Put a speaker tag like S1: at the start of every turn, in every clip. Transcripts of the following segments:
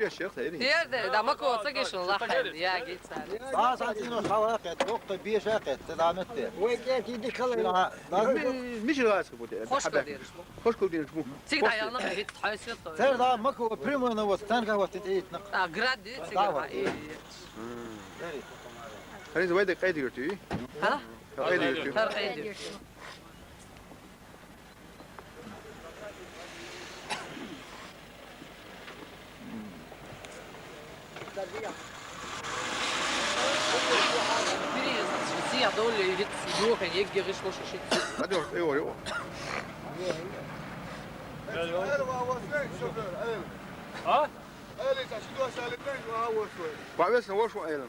S1: يا شيخ تهيني
S2: Nerede? Damak olsa geç Allah hayır. Ya git sen.
S3: Daha saatini xavaket, yok bir şaket, dedametti.
S4: ويجيك يديك الله
S1: مش الغاز كبوتي
S2: Hoş gördüğünüz bu.
S1: خوش كبوتي نشوف
S2: Sik ayağına da hiç haysiyetle.
S3: Ser daha mako primo na was tanka was titna.
S2: Grad değil. Sik
S3: Dava.
S2: ayağına.
S1: خلينا زوايد قايد يرتي
S2: Ha?
S1: قايد يرتي
S2: Her şey diyor. Biri yazıyor. Siyah dolu git. Yok en yek giriş boş şey.
S1: هذا ايوه ايوه
S5: ها؟
S1: وعبس نور شو ايلم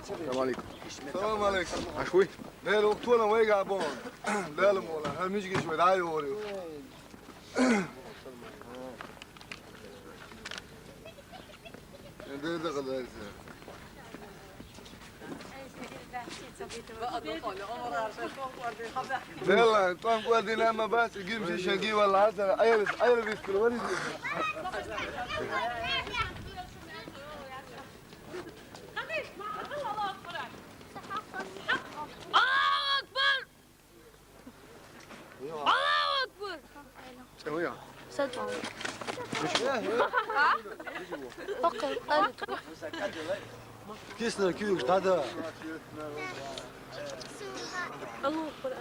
S1: السلام عليكم
S6: السلام عليكم.
S1: عشوي
S6: ده وقتنا ويجع بون. ده المولا هم مش جيش بداية وريو. ده قدر. يلا طبعا قاعدين ما بس يجيب شيء شقي ولا هذا ايل بيسكر ولا
S1: سويها
S7: صدقوا اوكي قالت
S3: Kisler küyük tada.
S7: الله اكبر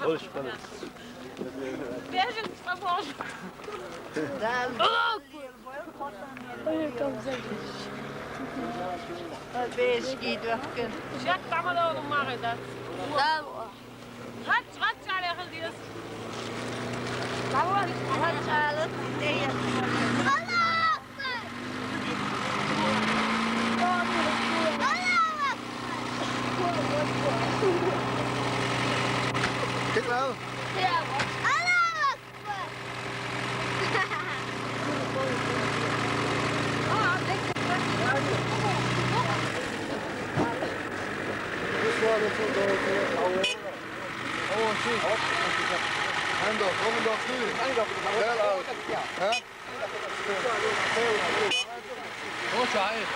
S5: خش خلص
S7: بيعجن صباح الله اكبر
S8: Beş giydi bakın.
S7: شك تعمل اول ما غدا
S8: Daha
S7: هات على خليس
S8: kaç alıp değil.
S1: تكره
S6: عنده هم داخلين لا لا ها
S5: خش عايز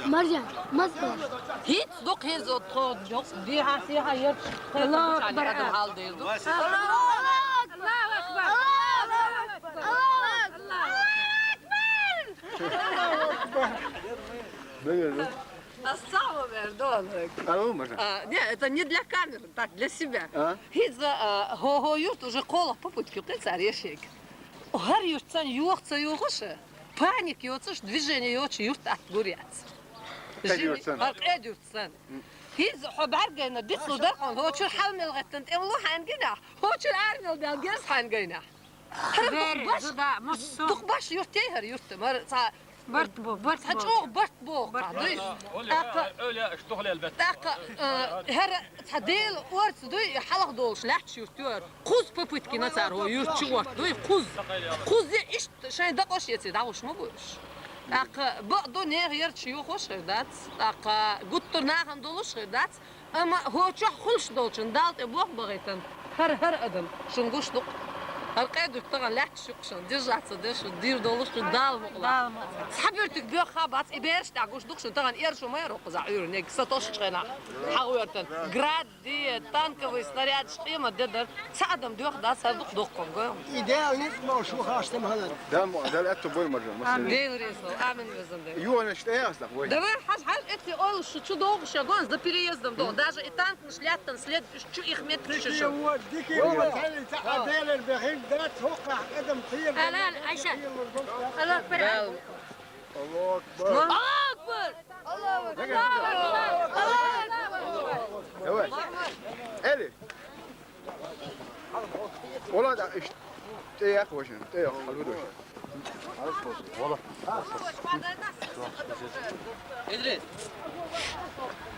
S7: مرجع مصدر
S2: Hiç dok hiç otur yok. Diha siha yer.
S7: الله
S2: Yani
S7: اكبر
S2: adam hal değil.
S7: الله اكبر الله اكبر الله
S2: Asama verdi onu.
S1: قالوا مثلا
S2: Нет, это не для камеры, так, для себя.
S1: А?
S2: Hiç ho yurt уже kola попытки кылса решек. Her yurtsan yo'qsa yo'g'ishi. Panik yo'qsa движение yo'qchi yurt atguriyats.
S1: Kaç yurtsan?
S2: Fark yurtsan. Hiç haber gene dit so der kan hoçur halmel gatten emlo hangina. Hoçur armel del gers hangina. Tuk baş yurt her yurt. Mar
S7: برت بو برت
S2: هتشوف برت بوق
S5: öyle اشتغل البت
S2: Так, هر ورث دوي حلق دول شلحت شوتور قوز попытки на цару юрчуот دوي قوز إيش شاين دقوش يتي دعوش ما بوش Так, بعضو نير يرتش يوخوش غدات Так, قطر ناخن دولش غدات أما هو شو خلش دولشن دالت بوق بغيتن هر أدم شنقوش دق هر قيدك طبعا لحت شوكشن ديرجعت صديش دير دولش دال مقلا صحبيرتك بيو خابات إبيرش تعقوش دقشن طبعا إيرشو ما يروق زعير نيك ستوش شغنا حاورتن جراد دي تانكوي снаряд شقيمة ددر سعدم ديوخ دا صدق دقكم قوم
S4: إيديا نسمع شو خاشتم هذا
S1: ده الأكتب بول مرجع
S2: دين ريسو آمن بزن
S1: يو أنا اشتهي أصلا وين
S2: Давай, хаш, эти ол что долго шагон за переездом до, даже и танк шлятан след, что их мет крыша.
S4: هو ديك يوم تاني تعديل البخيل ده توقع قدم طير
S7: لا لا عيشة الله اكبر
S1: الله أكبر
S2: الله أكبر
S1: يا واد إلي والله ده إيش يا أخي وشن يا أخي حلو
S2: إدريس